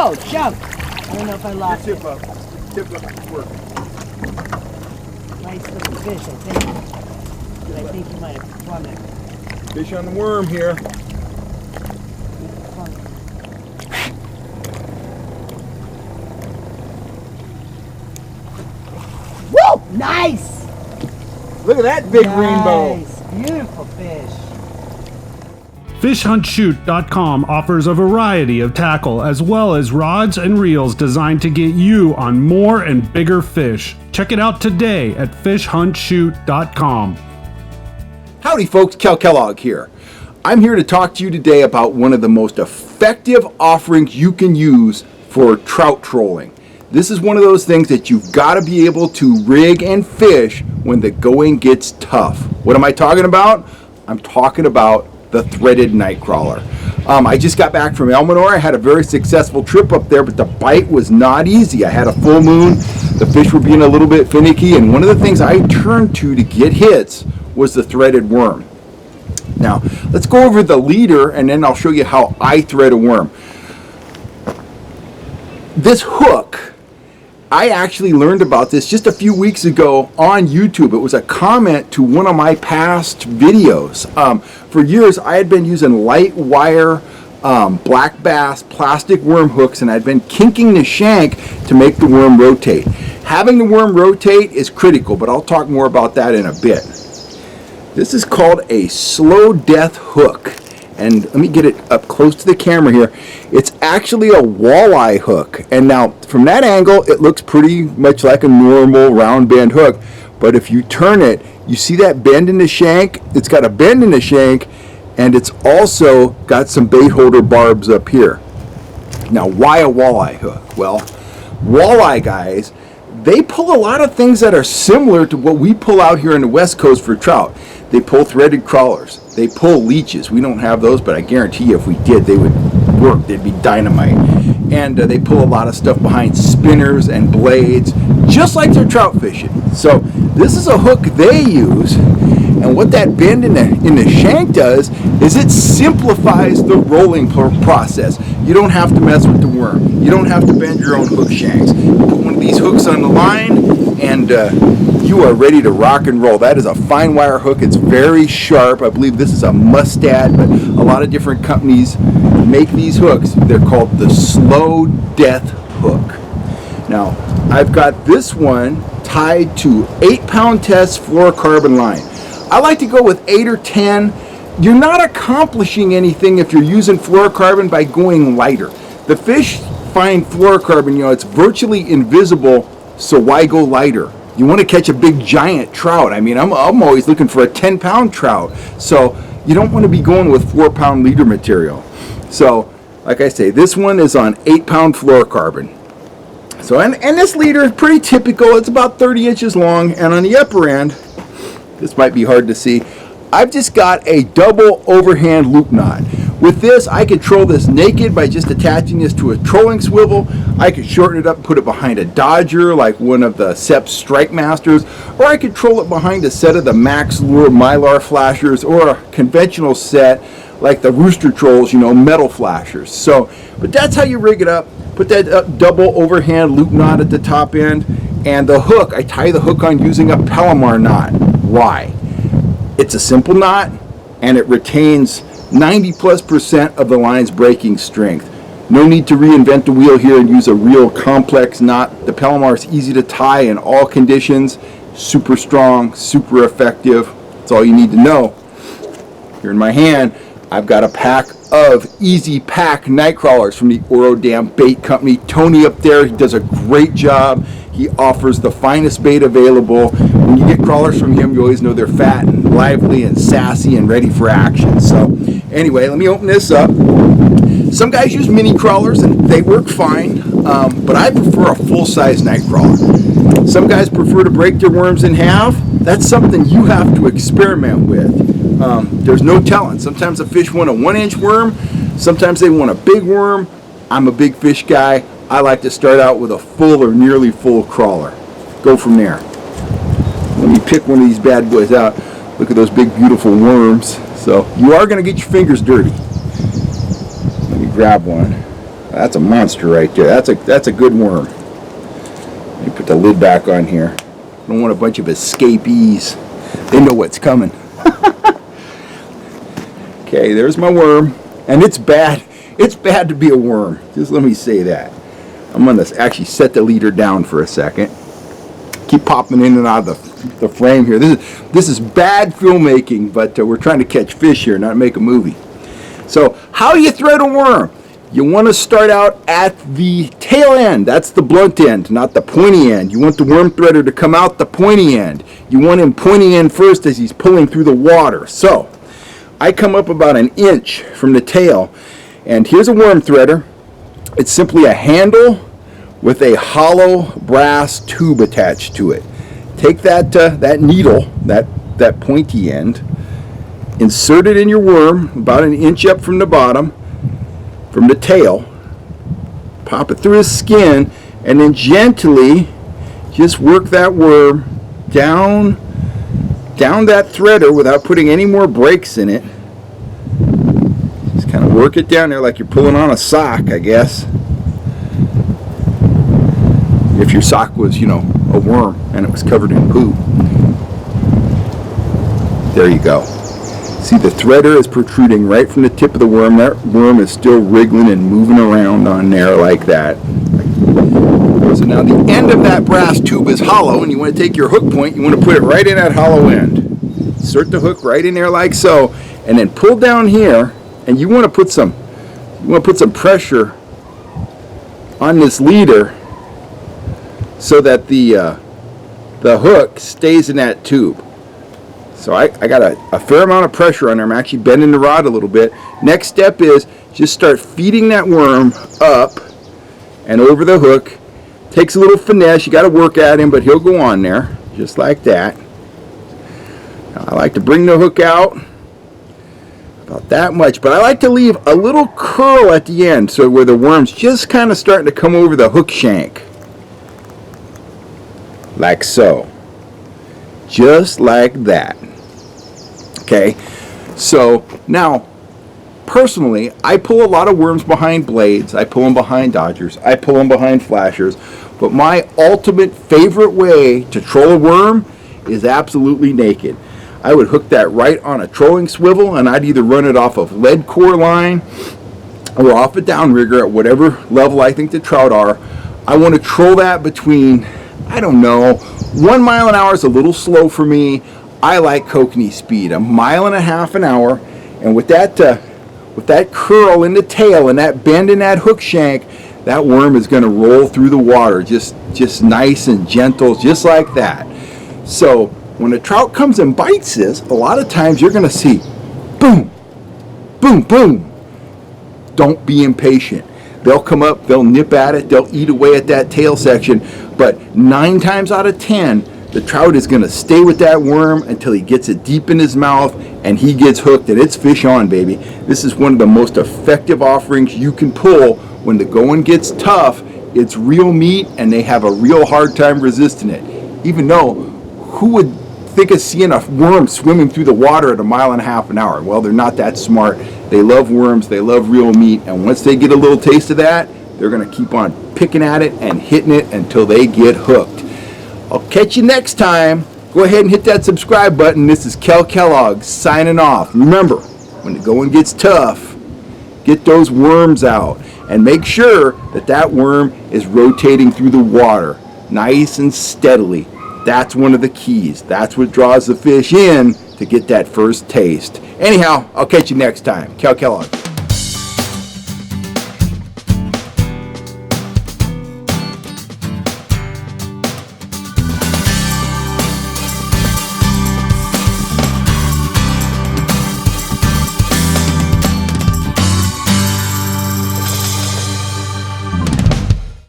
Whoa, jump! I don't know if I lost it. Tip up work. Nice little fish, I think. But I think he might have plummeted. Fish on the worm here. Woo! Nice! Look at that big rainbow. Nice, beautiful fish. FishHuntShoot.com offers a variety of tackle as well as rods and reels designed to get you on more and bigger fish. Check it out today at FishHuntShoot.com. Howdy folks, Cal Kellogg here. I'm here to talk to you today about one of the most effective offerings you can use for trout trolling. This is one of those things that you've got to be able to rig and fish when the going gets tough. What am I talking about? I'm talking about the threaded night crawler. I just got back from Elmore. I had a very successful trip up there, but the bite was not easy. I had a full moon. The fish were being a little bit finicky, and one of the things I turned to get hits was the threaded worm. Now, let's go over the leader, and then I'll show you how I thread a worm. This hook, I actually learned about this just a few weeks ago on YouTube. It was a comment to one of my past videos. For years, I had been using light wire, black bass, plastic worm hooks, and I'd been kinking the shank to make the worm rotate. Having the worm rotate is critical, but I'll talk more about that in a bit. This is called a slow death hook. And let me get it up close to the camera here. It's actually a walleye hook. And now, from that angle, it looks pretty much like a normal round bend hook. But if you turn it, you see that bend in the shank? It's got a bend in the shank, and it's also got some bait holder barbs up here. Now, why a walleye hook? Well, walleye guys, they pull a lot of things that are similar to what we pull out here on the West Coast for trout. They pull threaded crawlers. They pull leeches. We don't have those, but I guarantee you if we did, they would work. They'd be dynamite. And they pull a lot of stuff behind spinners and blades, just like they're trout fishing. So this is a hook they use, and what that bend in the shank does is it simplifies the rolling process. You don't have to mess with the worm. You don't have to bend your own hook shanks. You put one of these hooks on the line, and you are ready to rock and roll. That is a fine wire hook. It's very sharp. I believe this is a Mustad, but a lot of different companies make these hooks. They're called the slow death hook. Now, I've got this one tied to 8-pound test fluorocarbon line. I like to go with 8 or 10. You're not accomplishing anything if you're using fluorocarbon by going lighter. The fish find fluorocarbon, it's virtually invisible, so why go lighter? You want to catch a big giant trout. I mean, I'm always looking for a 10-pound trout. So you don't want to be going with 4-pound leader material. So, like I say, this one is on 8-pound fluorocarbon. So, and this leader is pretty typical. It's about 30 inches long. And on the upper end, this might be hard to see, I've just got a double overhand loop knot. With this, I could troll this naked by just attaching this to a trolling swivel. I could shorten it up and put it behind a Dodger like one of the Sepp Strike Masters, or I could troll it behind a set of the Max Lure Mylar flashers, or a conventional set like the Rooster Trolls, metal flashers. So, but that's how you rig it up. Put that double overhand loop knot at the top end, and the hook, I tie the hook on using a Palomar knot. Why? It's a simple knot, and it retains 90+% of the line's breaking strength. No need to reinvent the wheel here and use a real complex knot. The Palomar is easy to tie in all conditions, super strong, super effective. That's all you need to know. Here in my hand, I've got a pack of Easy Pack night crawlers from the Oro Dam Bait Company. Tony up there, he does a great job. He offers the finest bait available. When you get crawlers from him, you always know they're fat and lively and sassy and ready for action. So anyway, let me open this up. Some guys use mini crawlers and they work fine, but I prefer a full-size night crawler. Some guys prefer to break their worms in half. That's something you have to experiment with. There's no telling. Sometimes the fish want a 1-inch worm. Sometimes they want a big worm. I'm a big fish guy. I like to start out with a full or nearly full crawler. Go from there. Let me pick one of these bad boys out. Look at those big, beautiful worms. So you are going to get your fingers dirty. Let me grab one. That's a monster right there. That's a good worm. Let me put the lid back on here. I don't want a bunch of escapees. They know what's coming. Okay, there's my worm. And it's bad. It's bad to be a worm. Just let me say that. I'm going to actually set the leader down for a second. Keep popping in and out of the frame here. This is bad filmmaking, but we're trying to catch fish here, not make a movie. So, how you thread a worm? You want to start out at the tail end. That's the blunt end, not the pointy end. You want the worm threader to come out the pointy end. You want him pointy end first as he's pulling through the water. So, I come up about an inch from the tail, and here's a worm threader. It's simply a handle with a hollow brass tube attached to it. Take that needle, that pointy end, insert it in your worm about an inch up from the bottom, from the tail, pop it through his skin, and then gently just work that worm down that threader without putting any more breaks in it. Just kind of work it down there like you're pulling on a sock, I guess. If your sock was, you know, a worm and it was covered in poo. There you go. See, the threader is protruding right from the tip of the worm. That worm is still wriggling and moving around on there like that. So now the end of that brass tube is hollow, and you want to take your hook point, you want to put it right in that hollow end. Insert the hook right in there like so, and then pull down here, and you want to put some pressure on this leader so that the hook stays in that tube. So I got a fair amount of pressure on there. I'm actually bending the rod a little bit. Next step is just start feeding that worm up and over the hook. Takes a little finesse. You got to work at him, but he'll go on there just like that. Now, I like to bring the hook out about that much, but I like to leave a little curl at the end so where the worm's just kind of starting to come over the hook shank. Like so. Just like that. Okay, so now personally I pull a lot of worms behind blades, I pull them behind dodgers, I pull them behind flashers, but my ultimate favorite way to troll a worm is absolutely naked. I would hook that right on a trolling swivel, and I'd either run it off of lead core line or off a downrigger at whatever level I think the trout are. I want to troll that between, I don't know, 1 mile an hour is a little slow for me. I like kokanee speed, 1.5 miles an hour, and with that curl in the tail and that bend in that hook shank, that worm is going to roll through the water just nice and gentle, just like that. So when a trout comes and bites this, a lot of times you're going to see boom, boom, boom. Don't be impatient. They'll come up, they'll nip at it, they'll eat away at that tail section, but 9 times out of 10, the trout is going to stay with that worm until he gets it deep in his mouth and he gets hooked, and it's fish on, baby. This is one of the most effective offerings you can pull when the going gets tough. It's real meat and they have a real hard time resisting it. Even though, who would think of seeing a worm swimming through the water at 1.5 miles an hour? Well, they're not that smart. They love worms, they love real meat, and once they get a little taste of that, they're going to keep on picking at it and hitting it until they get hooked. I'll catch you next time. Go ahead and hit that subscribe button. This is Kel Kellogg signing off. Remember, when the going gets tough, get those worms out and make sure that that worm is rotating through the water nice and steadily. That's one of the keys. That's what draws the fish in to get that first taste. Anyhow, I'll catch you next time. Kel Kellogg.